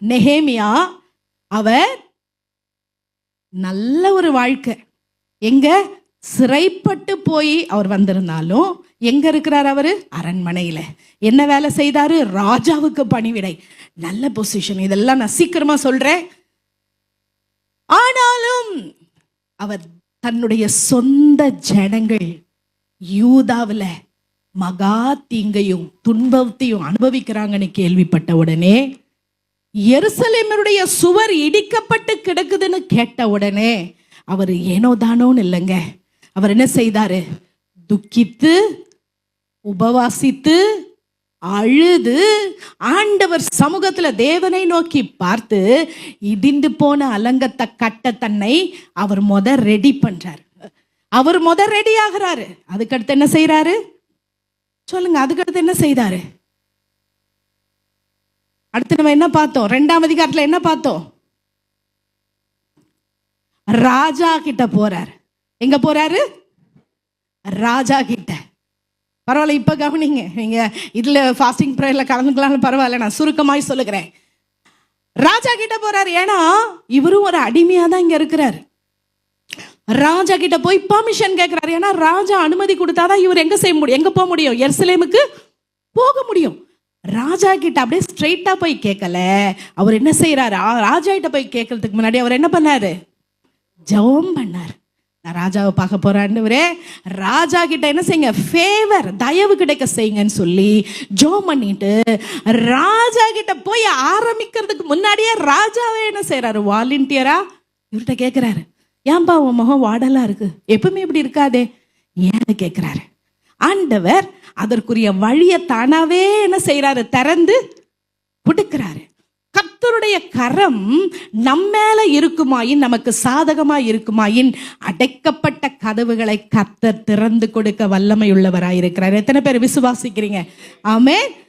நெகேமியா அவர் நல்ல ஒரு வாழ்க்கை, எங்க சிறைப்பட்டு போய் அவர் வந்திருந்தாலும் எங்க இருக்கிறார்? அவரு அரண்மனையில என்ன வேலை செய்தாரு? ராஜாவுக்கு பணிவிடை, நல்ல பொசிஷன். இதெல்லாம் நான் சீக்கிரமா சொல்றேன். ஆனாலும் அவர் தன்னுடைய சொந்த ஜனங்கள் யூதாவில் மகா தீங்கையும் துன்பத்தையும் அனுபவிக்கிறாங்கன்னு கேள்விப்பட்ட உடனே, எருசலேமுடைய சுவர் இடிக்கப்பட்டு கிடக்குதுன்னு கேட்ட உடனே அவர் ஏனோ தானோன்னு இல்லைங்க, அவர் என்ன செய்தாரு? துக்கித்து உபவாசித்து அழுது ஆண்டவர் சமூகத்துல தேவனை நோக்கி பார்த்து இடிந்து போன அலங்கத்தை கட்ட தன்னை அவர் ரெடி பண்றாரு. அவர் ரெடி ஆகிறாரு. அதுக்கடுத்து என்ன செய்யறாரு சொல்லுங்க? அதுக்கடுத்து என்ன செய்தாரு? அடுத்து நம்ம என்ன பார்த்தோம்? 2ஆம் அதிகாரத்துல என்ன பார்த்தோம்? ராஜா கிட்ட போறாரு. எங்க போறாரு? ராஜா கிட்ட. பரவாயில்ல, இப்ப கவனிங்க. நீங்க இதுல ஃபாஸ்டிங் பிரேயர்ல கலந்துக்கலாம், பரவாயில்ல, நான் சுருக்கமாய் சொல்லுகிறேன். ராஜா கிட்ட போறாரு. ஏன்னா இவரும் ஒரு அடிமையா தான் இங்க இருக்கிறாரு. ராஜா கிட்ட போய் பர்மிஷன் கேட்கிறாரு. ஏன்னா ராஜா அனுமதி கொடுத்தாதான் இவர் எங்க செய்ய முடியும், எங்க போக முடியும்? எருசலேமுக்கு போக முடியும். ராஜா கிட்ட அப்படியே ஸ்ட்ரெயிட்டா போய் கேட்கல. அவர் என்ன செய்யறாரு? ராஜா கிட்ட போய் கேட்கறதுக்கு முன்னாடி அவர் என்ன பண்ணாரு? ஜெபம் பண்ணார். நான் ராஜாவை பார்க்க போறேன், ராஜா கிட்ட என்ன செய்யுங்க, ஃபேவர், தயவு கிடைக்க செய்யுங்கன்னு சொல்லி ஜெபம் பண்ணிட்டு ராஜா கிட்ட போய் ஆரம்பிக்கிறதுக்கு முன்னாடியே ராஜாவே என்ன செய்யறாரு? வாலண்டியரா இவர்கிட்ட கேட்கிறாரு, ஏன்பா உன் முகம் வாடலா இருக்கு, எப்பவுமே இப்படி இருக்காதே, ஏன்னு கேட்கிறாரு. ஆண்டவர் அதற்குரிய வழியை தானாவே என்ன செய்யறாரு? திறந்து கொடுக்கிறாரு. கர்த்தருடைய கரம் நம்மேல இருக்குமாயின், நமக்கு சாதகமா இருக்குமாயின், அடைக்கப்பட்ட கதவுகளை கர்த்தர் திறந்து கொடுக்க வல்லமை உள்ளவராயிருக்கிறார். எத்தனை பேர் விசுவாசிக்கிறீங்க? ஆமென்.